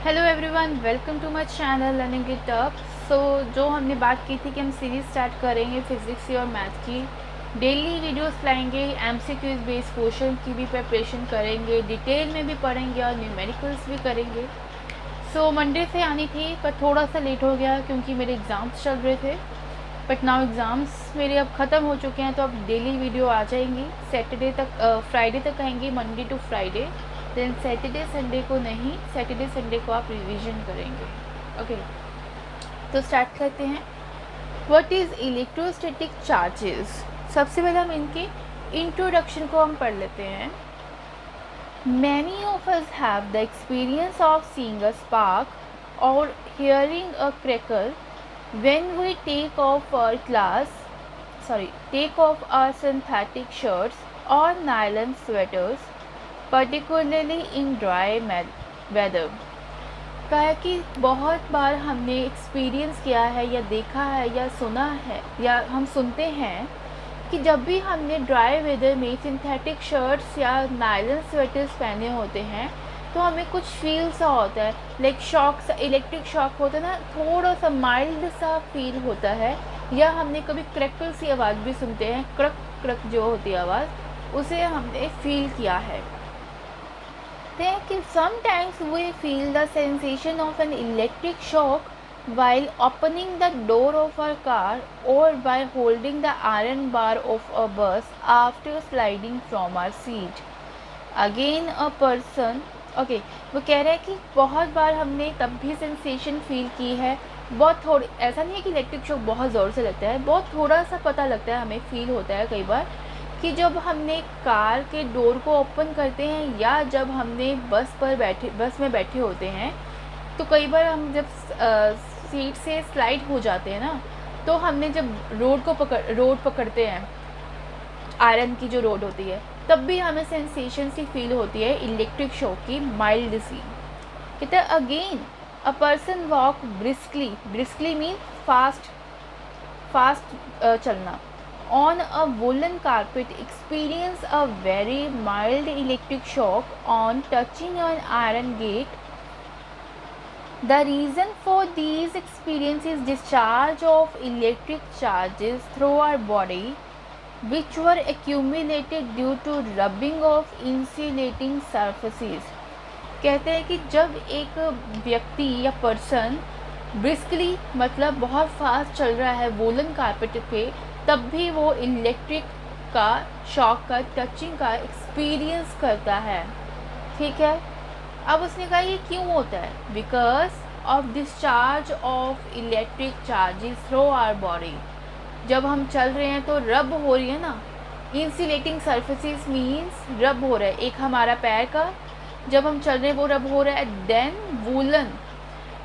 Hello everyone, welcome to my channel learning it up. जो हमने बात की थी कि हम सीरीज़ स्टार्ट करेंगे फिज़िक्स की और मैथ की। डेली वीडियोस लाएंगे, एमसीक्यूज बेस्ड क्वेश्चन की भी प्रिपरेशन करेंगे, डिटेल में भी पढ़ेंगे और न्यूमेरिकल्स भी करेंगे। मंडे से आनी थी पर थोड़ा सा लेट हो गया क्योंकि मेरे एग्ज़ाम्स चल रहे थे। बट नाउ एग्ज़ाम्स मेरे अब ख़त्म हो चुके हैं, तो अब डेली वीडियो आ जाएंगी। सैटरडे तक, फ्राइडे तक आएंगी, Monday to Friday. Then Saturday Sunday को नहीं, सैटरडे संडे को आप रिवीजन करेंगे। ओके, तो स्टार्ट करते हैं। What is electrostatic charges. सबसे पहले हम इनकी इंट्रोडक्शन को हम पढ़ लेते हैं। Many of us have the experience of seeing a spark और hearing a crackle when we take off our synthetic shirts or nylon sweaters, particularly in dry weather। कहा है कि बहुत बार हमने एक्सपीरियंस किया है या देखा है या सुना है या हम सुनते हैं कि जब भी हमने ड्राई वेदर में सिंथेटिक शर्ट्स या नायलन स्वेटर्स पहने होते हैं तो हमें कुछ फील सा होता है, लाइक शॉक सा, इलेक्ट्रिक शॉक होता है ना, थोड़ा सा माइल्ड सा फील होता है। या हमने कभी क्रैकल सी आवाज़ भी सुनते हैं, क्रक क्रक जो होती है आवाज़, उसे हमने फील किया है। कि sometimes we feel the sensation of an electric shock while opening the door of our car or by holding the iron bar of a bus after sliding from our seat. Again a person, okay वो कह रहा है कि बहुत बार हमने तब भी sensation feel की है। बहुत थोड़ी, ऐसा नहीं है कि इलेक्ट्रिक शॉक बहुत ज़ोर से लगता है, बहुत थोड़ा सा पता लगता है, हमें फील होता है कई बार कि जब हमने कार के डोर को ओपन करते हैं या जब हमने बस में बैठे होते हैं, तो कई बार हम जब सीट से स्लाइड हो जाते हैं ना, तो हमने जब रोड पकड़ते हैं, आयरन की जो रोड होती है, तब भी हमें सेंसेशन सी फील होती है इलेक्ट्रिक शॉक की, माइल्ड सी। कहते हैं again a person walk briskly mean fast चलना on a woollen carpet experience a very mild electric shock on touching an iron gate. The reason for these experiences is discharge of electric charges through our body which were accumulated due to rubbing of insulating surfaces। कहते हैं कि जब एक व्यक्ति या person briskly मतलब बहुत fast चल रहा है वोलन कारपेट पे, तब भी वो इलेक्ट्रिक का शॉक का, टचिंग का एक्सपीरियंस करता है। ठीक है, अब उसने कहा ये क्यों होता है? Because of discharge of electric charges through our body. जब हम चल रहे हैं तो रब हो रही है ना, इंसुलेटिंग सर्फेसिस मीन्स रब हो रहा है। एक हमारा पैर का जब हम चल रहे हैं वो रब हो रहा है। देन वूलन,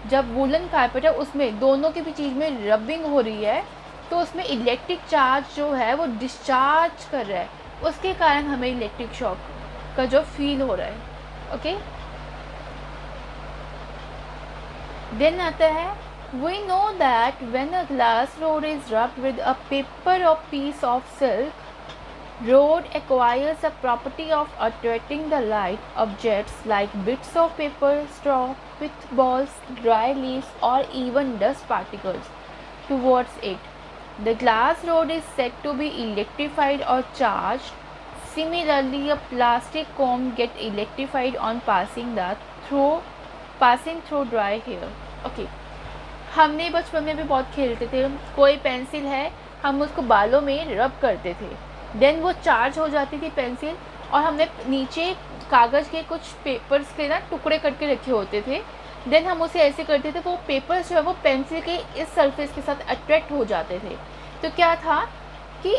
जब वूलन कारपेट है उसमें दोनों के भी चीज़ में रबिंग हो रही है, तो उसमें इलेक्ट्रिक चार्ज जो है वो डिस्चार्ज कर रहा है, उसके कारण हमें इलेक्ट्रिक शॉक का जो फील हो रहा है। ओके, देन आता है we know that when a glass rod is rubbed with a paper or piece of silk, rod acquires a property of attracting the light objects like bits of paper, straw, pithballs, dry leaves or even dust particles towards it. The glass rod is said to be electrified or charged. Similarly, a plastic comb gets electrified on passing through dry hair. Okay, हमने बचपन में भी बहुत खेलते थे। कोई pencil है, हम उसको बालों में रब करते थे, देन वो चार्ज हो जाती थी पेंसिल, और हमने नीचे कागज़ के कुछ पेपर्स के ना टुकड़े करके रखे होते थे। देन हम उसे ऐसे करते थे, वो पेपर्स जो है वो पेंसिल के इस सरफेस के साथ अट्रैक्ट हो जाते थे। तो क्या था कि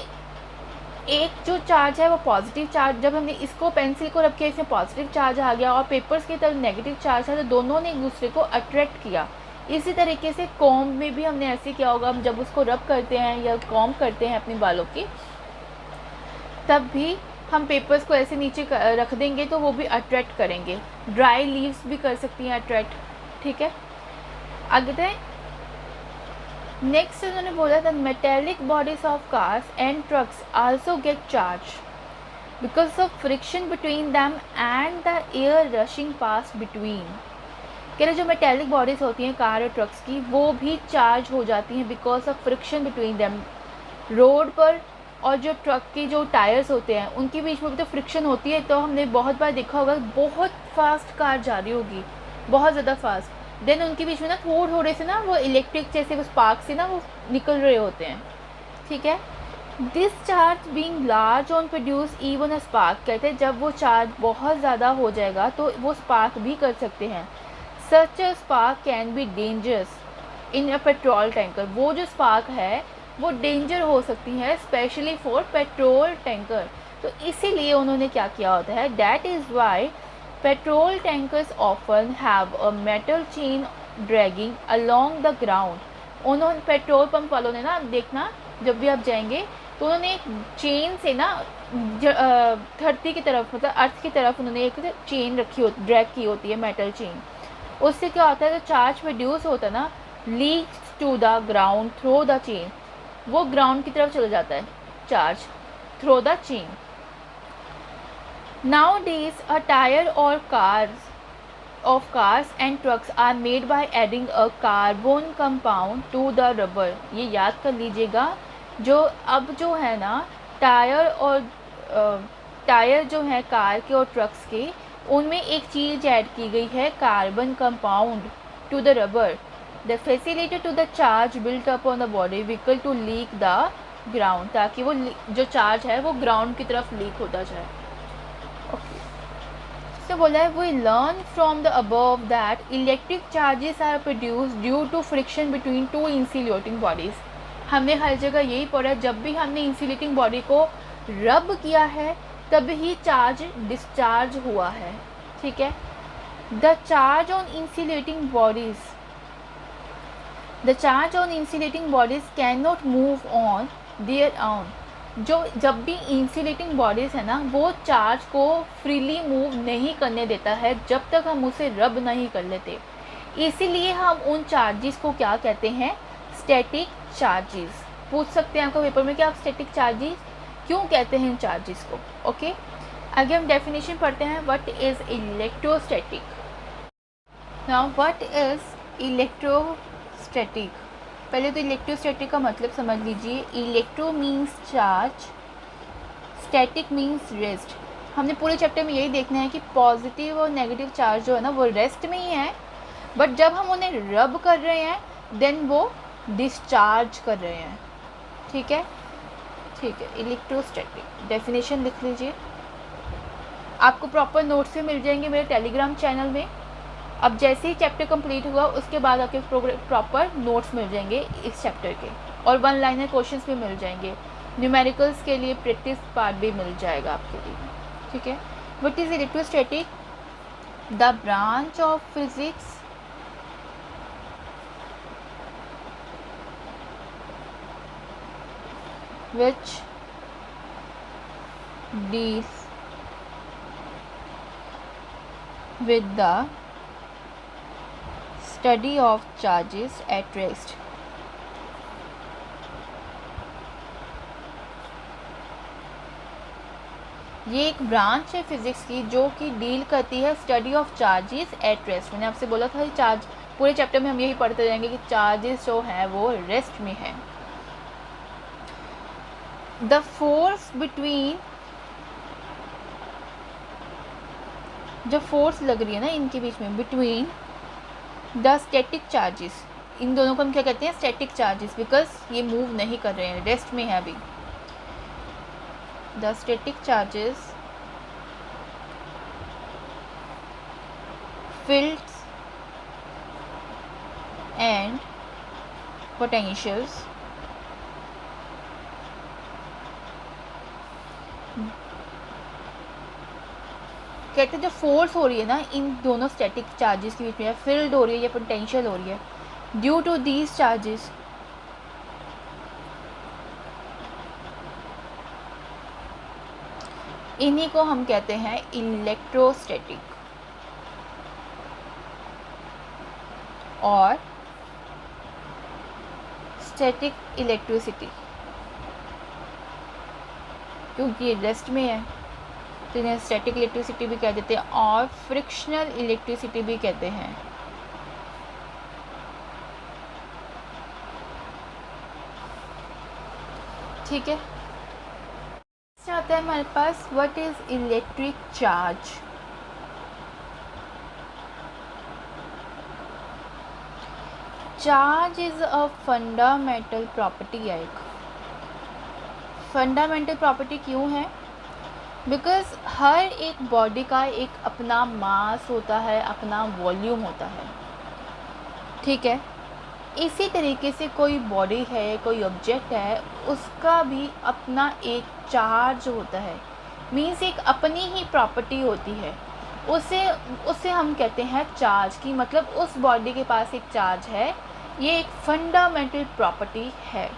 एक जो चार्ज है वो पॉजिटिव चार्ज, जब हमने इसको पेंसिल को रब किया, इसमें पॉजिटिव चार्ज आ गया, और पेपर्स की तरफ नेगेटिव चार्ज है, तो दोनों ने एक दूसरे को अट्रैक्ट किया। इसी तरीके से कॉम्ब में भी हमने ऐसे किया होगा, हम जब उसको रब करते हैं या कॉम्ब करते हैं अपने बालों की, तब भी हम पेपर्स को ऐसे नीचे रख देंगे तो वो भी अट्रैक्ट करेंगे। ड्राई लीव्स भी कर सकती हैं अट्रैक्ट। ठीक है, आगे नेक्स्ट उन्होंने बोला था metallic bodies of cars and trucks also get charge because of friction between them and the air rushing pass between. कह रहे जो मेटेलिक बॉडीज़ होती हैं कार और ट्रक्स की, वो भी चार्ज हो जाती हैं because of friction between them. Road पर और जो ट्रक के जो टायर्स होते हैं उनके बीच में भी तो फ्रिक्शन होती है। तो हमने बहुत बार देखा होगा बहुत फास्ट कार जा रही होगी, बहुत ज़्यादा फास्ट, देन उनके बीच में ना थोड़े से ना वो इलेक्ट्रिक जैसे वो स्पार्क से ना वो निकल रहे होते हैं, ठीक है। This charge being large on produce even a spark, कहते हैं जब वो चार्ज बहुत ज़्यादा हो जाएगा तो वो स्पार्क भी कर सकते हैं। Such a spark can be dangerous in a petrol tanker, वो जो स्पार्क है वो डेंजर हो सकती है स्पेशली फॉर पेट्रोल टैंकर। तो इसीलिए उन्होंने क्या किया होता है, that is Y petrol tankers often have a metal chain dragging along the ground. उन्होंने पेट्रोल पंप वालों ने ना, देखना जब भी आप जाएंगे तो उन्होंने एक चेन से ना धरती की तरफ मतलब अर्थ की तरफ उन्होंने एक चेन रखी होती, ड्रैग की होती है मेटल चेन। उससे क्या होता है, जो चार्ज प्रोड्यूस होता है ना leaks to the ground through the chain, वो ग्राउंड की तरफ चला जाता है charge through the chain. Nowadays a tyre और cars and trucks are made by adding a carbon compound to the rubber। ये याद कर लीजिएगा, जो है ना टायर जो है कार के और ट्रक्स के, उनमें एक चीज़ ऐड की गई है carbon compound to the rubber the facility to the charge built up on the body vehicle to leak the ground, ताकि वो जो चार्ज है वो ग्राउंड की तरफ लीक होता जाए। तो बोला है we learn from the above that electric charges are produce due to friction between two insulating bodies. हमने हर जगह यही पढ़ा है, जब भी हमने इंसुलेटिंग बॉडी को रब किया है तब ही चार्ज डिस्चार्ज हुआ है, ठीक है। The charge on insulating bodies can not move on their own. जब भी इंसुलेटिंग बॉडीज़ है ना वो चार्ज को फ्रीली मूव नहीं करने देता है जब तक हम उसे रब नहीं कर लेते। इसीलिए हम उन चार्जेस को क्या कहते हैं, स्टैटिक चार्जेस। पूछ सकते हैं आपको पेपर में कि आप स्टैटिक चार्जेस क्यों कहते हैं इन चार्जेस को। ओके, आगे हम डेफिनेशन पढ़ते हैं। What is electrostatic. Now what is electrostatic. पहले तो इलेक्ट्रोस्टैटिक का मतलब समझ लीजिए। Electro means charge, static means rest. हमने पूरे चैप्टर में यही देखना है कि पॉजिटिव और नेगेटिव चार्ज जो है ना वो रेस्ट में ही है, बट जब हम उन्हें रब कर रहे हैं देन वो डिस्चार्ज कर रहे हैं, ठीक है। इलेक्ट्रोस्टैटिक डेफिनेशन लिख लीजिए, आपको प्रॉपर नोट्स भी मिल जाएंगे मेरे टेलीग्राम चैनल में। अब जैसे ही चैप्टर कंप्लीट हुआ उसके बाद आपके प्रॉपर नोट्स मिल जाएंगे इस चैप्टर के, और वन लाइनर क्वेश्चंस भी मिल जाएंगे, न्यूमेरिकल्स के लिए प्रैक्टिस पार्ट भी मिल जाएगा आपके लिए, ठीक है। What is electrostatic, the branch of physics which deals with the study of charges at rest। ये एक ब्रांच है फिजिक्स की जो कि डील करती है study of charges at rest. मैंने आपसे बोला था चार्ज पूरे चैप्टर में हम यही पढ़ते जाएंगे कि चार्जेस जो है वो रेस्ट में है। द फोर्स बिटवीन, जो फोर्स लग रही है ना इनके बीच में, बिटवीन द स्टैटिक चार्जेस, इन दोनों को हम क्या कहते हैं, स्टैटिक चार्जेस, बिकॉज ये मूव नहीं कर रहे हैं, रेस्ट में है अभी। The static charges fields and potentials कहते हैं जो फोर्स हो रही है ना इन दोनों स्टैटिक चार्जेस के बीच में, फील्ड हो रही है या पोटेंशियल हो रही है, ड्यू टू दीज चार्जेस इन्हीं को हम कहते हैं इलेक्ट्रोस्टैटिक और स्टैटिक इलेक्ट्रिसिटी। क्योंकि ये रेस्ट में है तो इन्हें स्टैटिक इलेक्ट्रिसिटी भी कह देते हैं और फ्रिक्शनल इलेक्ट्रिसिटी भी कहते हैं। ठीक है। आता है हमारे पास what is electric charge. Charge is a fundamental property है। एक फंडामेंटल प्रॉपर्टी क्यों है? बिकॉज हर एक बॉडी का एक अपना मास होता है, अपना वॉल्यूम होता है, ठीक है। इसी तरीके से कोई बॉडी है, कोई ऑब्जेक्ट है, उसका भी अपना एक चार्ज होता है, मीन्स एक अपनी ही प्रॉपर्टी होती है। उसे हम कहते हैं चार्ज की, मतलब उस बॉडी के पास एक चार्ज है, ये एक फंडामेंटल प्रॉपर्टी है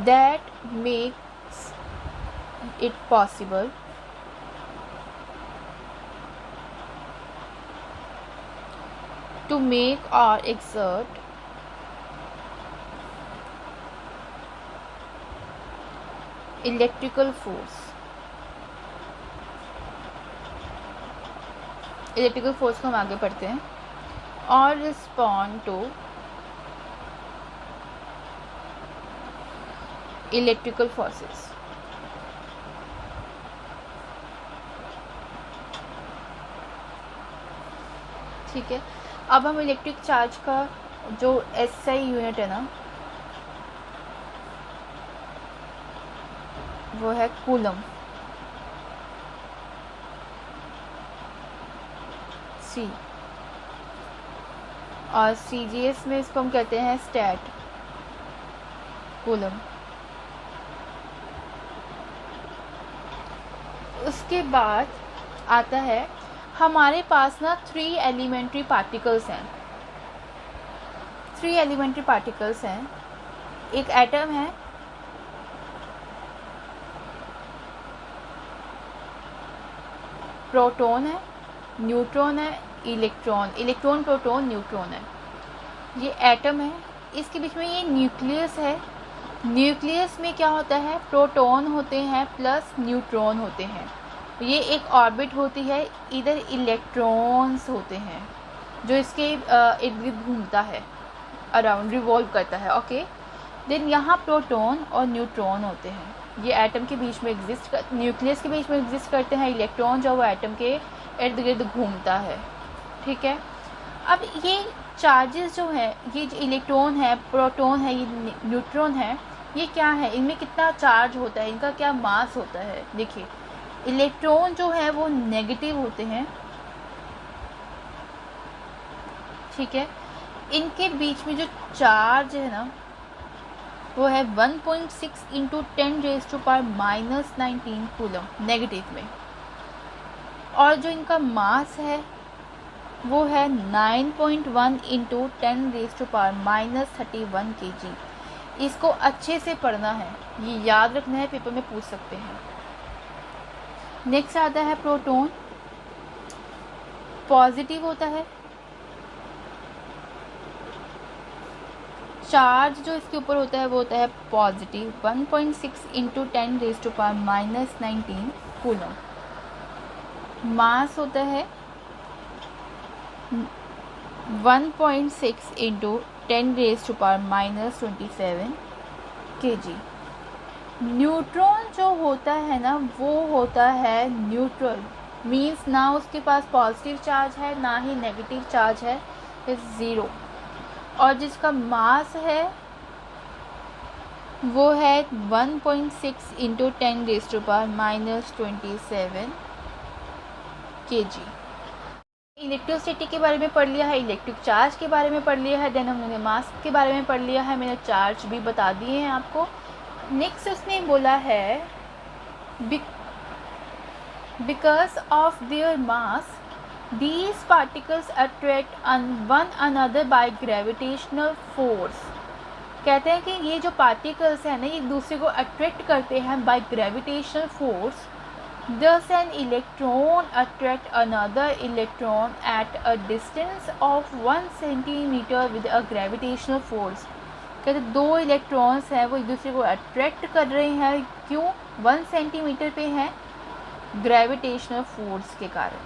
that makes it possible to make or exert electrical force। Electrical force को हम आगे पढ़ते हैं। और रिस्पॉन्ड टू इलेक्ट्रिकल फोर्सेस। ठीक है। अब हम इलेक्ट्रिक चार्ज का जो एसआई यूनिट है ना, वो है कूलम, सी, और सीजीएस में इसको हम कहते हैं स्टैट कूलम। उसके बाद आता है हमारे पास ना 3 एलिमेंट्री पार्टिकल्स हैं। 3 एलिमेंट्री पार्टिकल्स हैं। एक एटम है, प्रोटॉन है, न्यूट्रॉन है, इलेक्ट्रॉन। इलेक्ट्रॉन, प्रोटॉन, न्यूट्रॉन है। ये एटम है, इसके बीच में ये न्यूक्लियस है। न्यूक्लियस में क्या होता है? प्रोटॉन होते हैं प्लस न्यूट्रॉन होते हैं। ये एक ऑर्बिट होती है, इधर इलेक्ट्रॉन्स होते हैं जो इसके इर्द गिर्द घूमता है, अराउंड रिवॉल्व करता है। ओके, देन यहाँ प्रोटॉन और न्यूट्रॉन होते हैं। ये एटम के बीच में न्यूक्लियस के बीच में एग्जिस्ट करते हैं। इलेक्ट्रॉन जो वो एटम के इर्द गिर्द घूमता है, ठीक है। अब ये चार्जेस जो हैं, ये जो इलेक्ट्रॉन है, प्रोटॉन है, ये न्यूट्रॉन है, ये क्या है? इनमें कितना चार्ज होता है, इनका क्या मास होता है? देखिए, इलेक्ट्रॉन जो है वो नेगेटिव होते हैं, ठीक है। इनके बीच में जो चार्ज है ना, वो है 1.6 इंटू 10⁻⁻19 कूलम नेगेटिव में। और जो इनका मास है वो है 9.1 इंटू 10⁻31 kg। इसको अच्छे से पढ़ना है, ये याद रखना है, पेपर में पूछ सकते हैं। नेक्स्ट आता है प्रोटॉन, पॉजिटिव होता है। चार्ज जो इसके ऊपर होता है वो होता है पॉजिटिव, 1.6 इंटू 10⁻⁻19 कूलम। मास होता है 1.6 इंटू 10⁻⁻27 kg। न्यूट्रॉन जो होता है ना, वो होता है न्यूट्रल, मीन्स ना उसके पास पॉजिटिव चार्ज है ना ही नेगेटिव चार्ज है, इज ज़ीरो। और जिसका मास है वो है 1.6 इंटू 10⁻⁻27 kg। इलेक्ट्रिसिटी के बारे में पढ़ लिया है, इलेक्ट्रिक चार्ज के बारे में पढ़ लिया है, देन हमने मास के बारे में पढ़ लिया है, मैंने चार्ज भी बता दिए हैं आपको। नेक्स्ट उसने बोला है because of their mass these particles attract one another by gravitational force। कहते हैं कि ये जो पार्टिकल्स हैं ना, ये एक दूसरे को अट्रैक्ट करते हैं by gravitational force। Thus an electron attract another electron at a distance of 1 centimeter with a gravitational force। कहते हैं 2 इलेक्ट्रॉन्स हैं, वो एक दूसरे को अट्रैक्ट कर रहे हैं, क्यों? 1 सेंटीमीटर पे हैं, ग्रेविटेशनल फोर्स के कारण।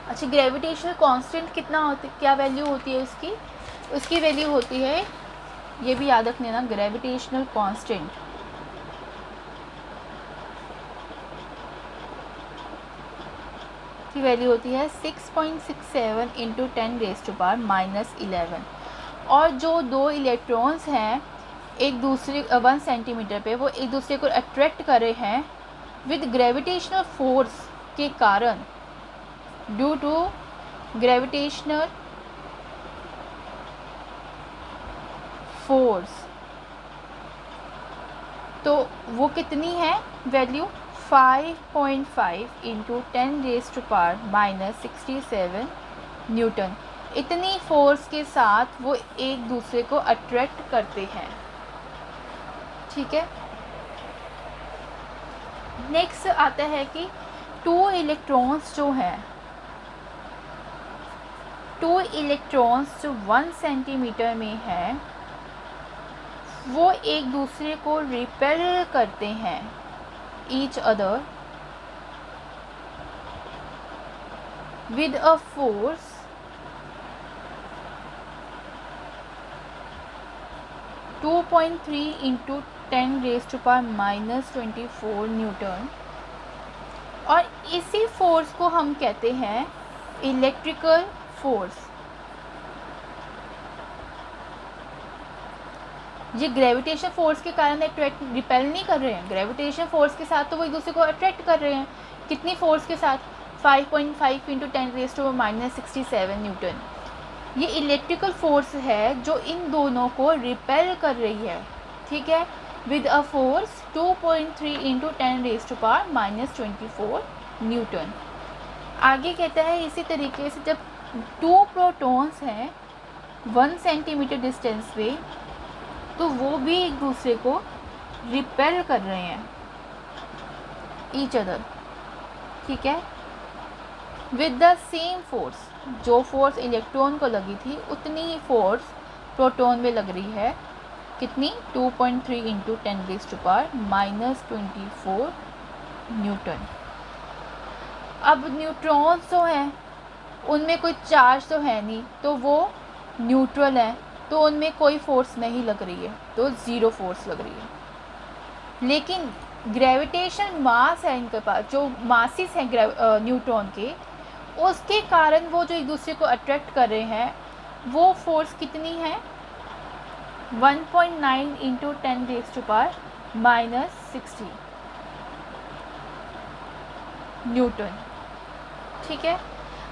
अच्छा, ग्रेविटेशनल कांस्टेंट कितना होती, क्या वैल्यू होती है उसकी? उसकी वैल्यू होती है ये भी याद रख लेना, ग्रेविटेशनल कांस्टेंट की वैल्यू होती है 6.67 इंटू 10⁻⁻11। और जो दो इलेक्ट्रॉन्स हैं एक दूसरे 1 सेंटीमीटर पे, वो एक दूसरे को अट्रैक्ट कर रहे हैं विद ग्रेविटेशनल फोर्स के कारण, ड्यू टू ग्रेविटेशनल फोर्स। तो वो कितनी है वैल्यू? 5.5 into 10⁻⁻67 Newton. इतनी फोर्स के साथ वो एक दूसरे को अट्रैक्ट करते हैं। ठीक है, नेक्स्ट आता है कि टू इलेक्ट्रॉन्स जो हैं, टू इलेक्ट्रॉन्स जो 1 सेंटीमीटर में हैं, वो एक दूसरे को रिपेल करते हैं, each other with a force (2.3 into 10⁻⁻24 Newton. और इसी फोर्स को हम कहते हैं इलेक्ट्रिकल फोर्स। ये ग्रेविटेशन फोर्स के कारण अट्रैक्ट रिपेल नहीं कर रहे हैं, ग्रेविटेशन फोर्स के साथ तो वो एक दूसरे को अट्रैक्ट कर रहे हैं। कितनी फोर्स के साथ? 5.5 इंटू 10⁻⁻67 न्यूटन। ये इलेक्ट्रिकल फोर्स है जो इन दोनों को रिपेल कर रही है। ठीक है, with a force 2.3 into 10⁻⁻24 Newton. आगे कहता है इसी तरीके से जब टू प्रोटॉन्स हैं 1 सेंटीमीटर डिस्टेंस पे, तो वो भी एक दूसरे को रिपेल कर रहे हैं, ईच अदर। ठीक है, विद द सेम फोर्स। जो फोर्स इलेक्ट्रॉन को लगी थी उतनी ही फोर्स प्रोटॉन में लग रही है। कितनी? 2.3 इंटू 10⁻⁻24 न्यूटन। अब न्यूट्रॉन्स जो हैं उनमें कोई चार्ज तो है नहीं, तो वो न्यूट्रल हैं, तो उनमें कोई फोर्स नहीं लग रही है, तो ज़ीरो फोर्स लग रही है। लेकिन ग्रेविटेशन मास है इनके पास, जो मासिस हैं न्यूट्रॉन के, उसके कारण वो जो एक दूसरे को अट्रैक्ट कर रहे हैं, वो फोर्स कितनी है? 1.9 इंटू 10⁻⁻60 न्यूटन। ठीक है,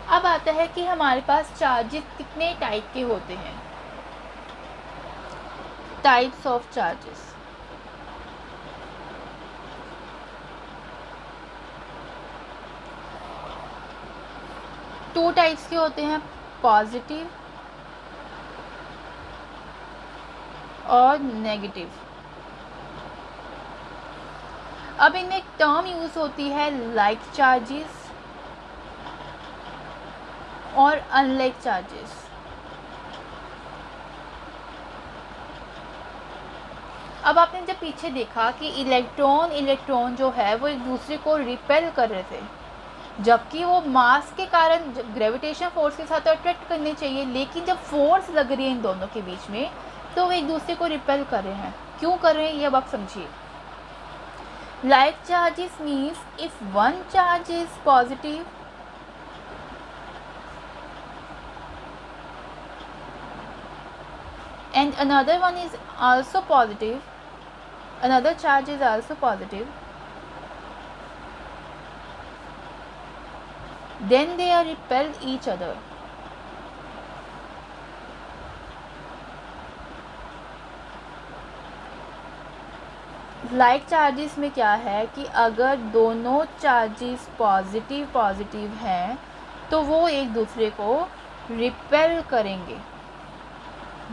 अब आता है कि हमारे पास चार्जेस कितने टाइप के होते हैं। Types of charges. Two types के होते हैं, पॉजिटिव और नेगेटिव। अब इनमें एक टर्म यूज होती है लाइक चार्जेस और अनलाइक चार्जेस। अब आपने जब पीछे देखा कि इलेक्ट्रॉन जो है वो एक दूसरे को रिपेल कर रहे थे, जबकि वो मास के कारण ग्रेविटेशन फोर्स के साथ अट्रैक्ट करने चाहिए, लेकिन जब फोर्स लग रही है इन दोनों के बीच में, तो वो एक दूसरे को रिपेल कर रहे हैं। क्यों कर रहे हैं ये अब आप समझिए। Like charges means if one charge is positive and another one is also positive, another charge is also positive, then they are repel each other. Like charges में क्या है कि अगर दोनों चार्जेस पॉजिटिव हैं तो वो एक दूसरे को रिपेल करेंगे।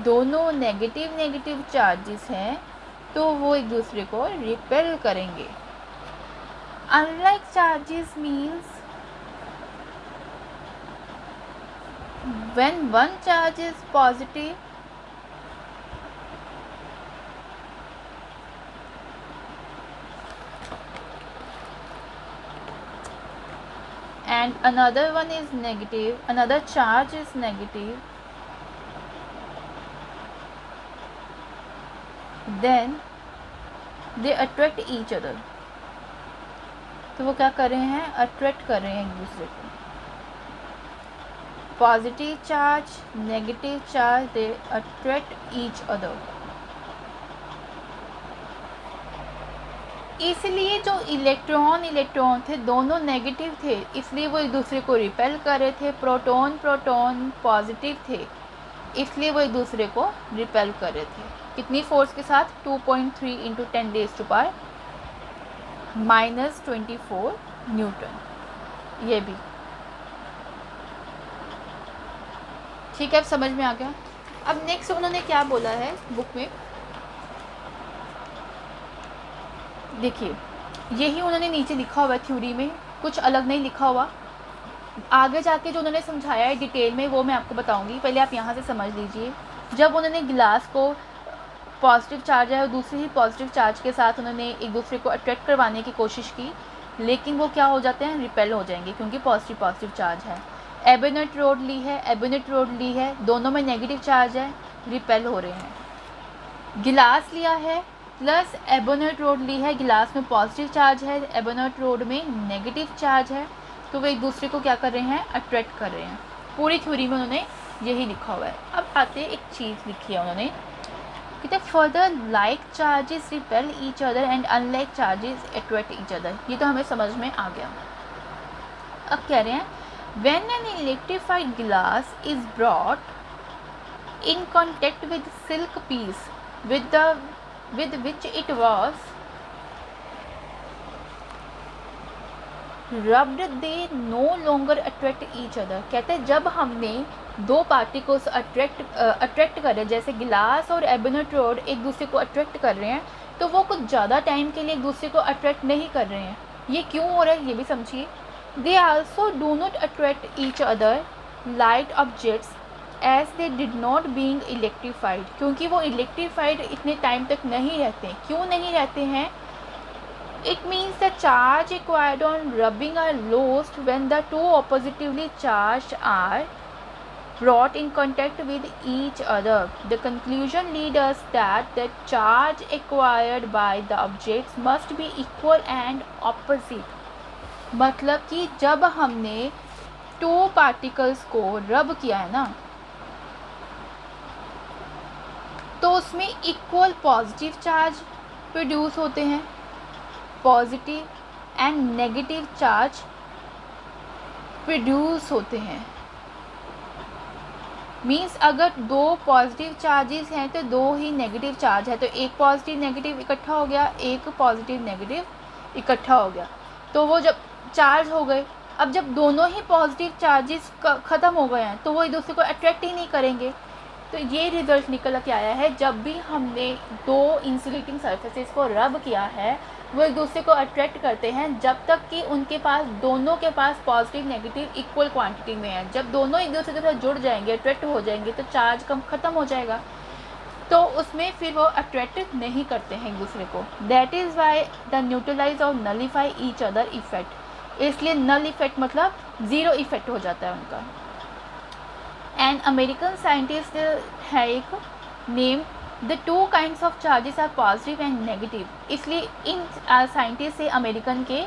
दोनों नेगेटिव चार्जेस हैं तो वो एक दूसरे को रिपेल करेंगे। Unlike charges means when one charge is positive and another one is negative, another charge is negative, then they attract each other. तो वो क्या कर रहे हैं, अट्रैक्ट कर रहे हैं एक दूसरे को। पॉजिटिव चार्ज, नेगेटिव चार्ज, दे अट्रैक्ट ईच अदर। इसलिए जो इलेक्ट्रॉन थे दोनों नेगेटिव थे, इसलिए वो एक दूसरे को रिपेल कर रहे थे। प्रोटॉन पॉजिटिव थे, इसलिए वो एक दूसरे को रिपेल कर रहे थे। कितनी फोर्स के साथ, 2.3 × 10⁻⁻24 न्यूटन। ये भी ठीक है, अब समझ में आ गया। अब नेक्स्ट उन्होंने क्या बोला है बुक में, देखिए यही उन्होंने नीचे लिखा हुआ है थ्योरी में, कुछ अलग नहीं लिखा हुआ। आगे जाके जो उन्होंने समझाया है डिटेल में वो मैं आपको बताऊंगी, पहले आप यहाँ से समझ लीजिए। जब उन्होंने गिलास को पॉजिटिव चार्ज है और दूसरे ही पॉजिटिव चार्ज के साथ उन्होंने एक दूसरे को अट्रैक्ट करवाने की कोशिश की, लेकिन वो क्या हो जाते हैं, रिपेल हो जाएंगे, क्योंकि पॉजिटिव चार्ज है। एबोनेट रोड ली है, दोनों में नेगेटिव चार्ज है, रिपेल हो रहे हैं। गिलास लिया है प्लस एबोनेट रोड ली है, गिलास में पॉजिटिव चार्ज है, एबोनेट रोड में नेगेटिव चार्ज है, तो वो एक दूसरे को क्या कर रहे हैं, अट्रैक्ट कर रहे हैं। पूरी थ्योरी में उन्होंने यही लिखा हुआ है। अब आते एक चीज़ लिखी है उन्होंने, कहते further like charges repel each other and unlike charges attract each other. ये तो हमें समझ में आ गया। अब कह रहे हैं when an electrified glass is brought in contact with silk piece with which it was rubbed, they no longer attract each other। कहते हैं जब हमने दो पार्टिकल्स अट्रैक्ट कर रहे हैं, जैसे गिलास और एबोनेट रोड एक दूसरे को अट्रैक्ट कर रहे हैं, तो वो कुछ ज़्यादा टाइम के लिए एक दूसरे को अट्रैक्ट नहीं कर रहे हैं। ये क्यों हो रहा है ये भी समझिए। They also do not attract each other light objects as they did not being electrified, क्योंकि वो इलेक्ट्रीफाइड इतने टाइम तक नहीं रहते। क्यों नहीं रहते हैं, it means the charge acquired on rubbing are lost when the two oppositely charge are brought in contact with each other. The conclusion leads us that the charge acquired by the objects must be equal and opposite। मतलब कि जब हमने two particles को रब किया है ना, तो उसमें इक्वल पॉजिटिव चार्ज प्रोड्यूस होते हैं, positive and negative charge produce होते हैं। मीन्स अगर दो पॉजिटिव चार्जेस हैं तो दो ही नेगेटिव चार्ज है, तो एक पॉजिटिव नेगेटिव इकट्ठा हो गया, एक पॉजिटिव नेगेटिव इकट्ठा हो गया, तो वो जब चार्ज हो गए, अब जब दोनों ही पॉजिटिव चार्जेस ख़त्म हो गए हैं तो वो एक दूसरे को अट्रैक्ट ही नहीं करेंगे। तो ये रिजल्ट निकल के आया है, जब भी हमने दो इंसुलेटिंग सरफेसेस को रब किया है वो एक दूसरे को अट्रैक्ट करते हैं, जब तक कि उनके पास दोनों के पास पॉजिटिव नेगेटिव इक्वल क्वांटिटी में है। जब दोनों एक दूसरे के साथ जुड़ जाएंगे, अट्रैक्ट हो जाएंगे, तो चार्ज कम ख़त्म हो जाएगा, तो उसमें फिर वो अट्रैक्ट नहीं करते हैं एक दूसरे को। That is why the neutralize और नलीफाई ईच अदर इफेक्ट। इसलिए नल इफेक्ट मतलब ज़ीरो इफेक्ट हो जाता है उनका। एंड अमेरिकन साइंटिस्ट है एक name the two kinds of charges are positive and negative. इसलिए इन साइंटिस्ट से अमेरिकन के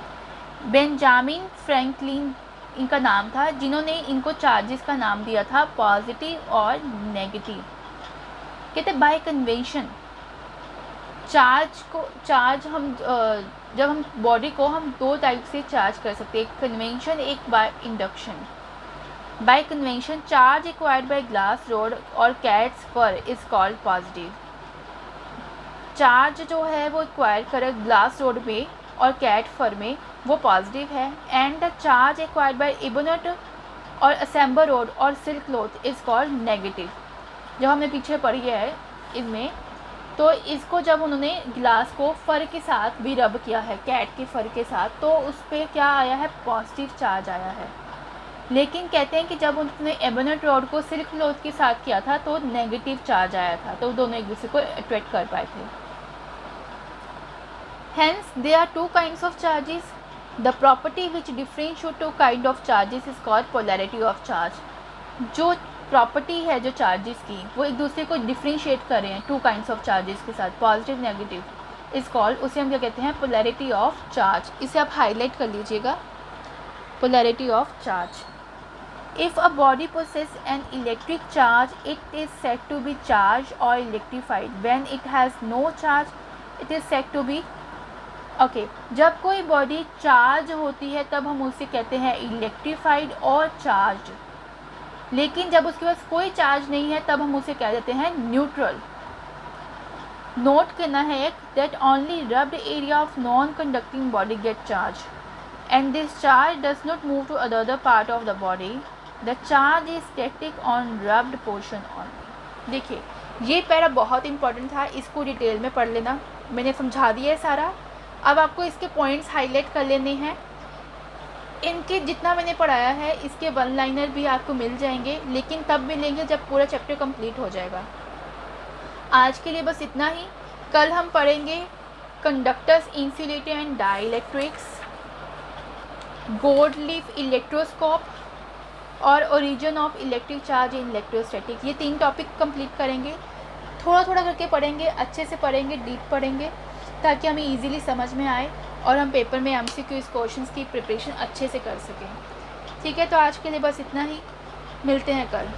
बेंजामिन फ्रैंकलिन इनका नाम था, जिन्होंने इनको चार्जेस का नाम दिया था पॉजिटिव और नेगेटिव। कहते बाय कन्वेंशन चार्ज हम जब हम बॉडी को हम दो टाइप से चार्ज कर सकते हैं, एक कन्वेंशन एक by induction. By convention charge acquired by glass rod और cat's fur is called positive. Charge जो है वो एक्वायर करे ग्लास रोड में और कैट फर में वो पॉजिटिव है। And the charge acquired by ebonite और असेंबर रोड और silk cloth is called negative. जो हमने पीछे पढ़ी है इनमें, तो इसको जब उन्होंने ग्लास को फर के साथ भी रब किया है, कैट के फर के साथ, तो उस पर क्या आया है, पॉजिटिव चार्ज आया है। लेकिन कहते हैं कि जब उन्होंने एबोनेट रॉड को सिल्क क्लॉथ के साथ किया था तो नेगेटिव चार्ज आया था, तो दोनों एक दूसरे को अट्रैक्ट कर पाए थे। Hence, there are two kinds of charges. The property which differentiates two kind of charges is called polarity of charge. जो प्रॉपर्टी है जो चार्जेस की, वो एक दूसरे को डिफ्रेंशिएट कर रहे हैं टू काइंड्स ऑफ चार्जेस के साथ, पॉजिटिव नेगेटिव, इज कॉल्ड, उसे हम क्या कहते हैं, पोलैरिटी ऑफ चार्ज। इसे आप हाईलाइट कर लीजिएगा, polarity of charge. If a body possesses an electric charge, it is said to be charged or electrified. When it has no charge, it is said to be okay. जब कोई body charge होती है तब हम उसे कहते हैं electrified और चार्ज, लेकिन जब उसके पास कोई चार्ज नहीं है तब हम उसे कह देते हैं न्यूट्रल। नोट करना है एक, that only rubbed area of non-conducting body get charge and this charge does not move to other part of the body. The charge is static on rubbed portion only। देखिए ये para बहुत important था, इसको detail में पढ़ लेना, मैंने समझा दिया है सारा। अब आपको इसके पॉइंट्स हाईलाइट कर लेने हैं। इनके जितना मैंने पढ़ाया है इसके वन लाइनर भी आपको मिल जाएंगे, लेकिन तब मिलेंगे जब पूरा चैप्टर कंप्लीट हो जाएगा। आज के लिए बस इतना ही। कल हम पढ़ेंगे conductors, insulator and dielectrics, gold leaf electroscope और origin of electric charge in electrostatic. ये 3 टॉपिक कंप्लीट करेंगे, थोड़ा थोड़ा करके पढ़ेंगे, अच्छे से पढ़ेंगे, डीप पढ़ेंगे, ताकि हमें इजीली समझ में आए और हम पेपर में एमसीक्यूज क्वेश्चंस की प्रिपरेशन अच्छे से कर सकें। ठीक है, तो आज के लिए बस इतना ही, मिलते हैं कल।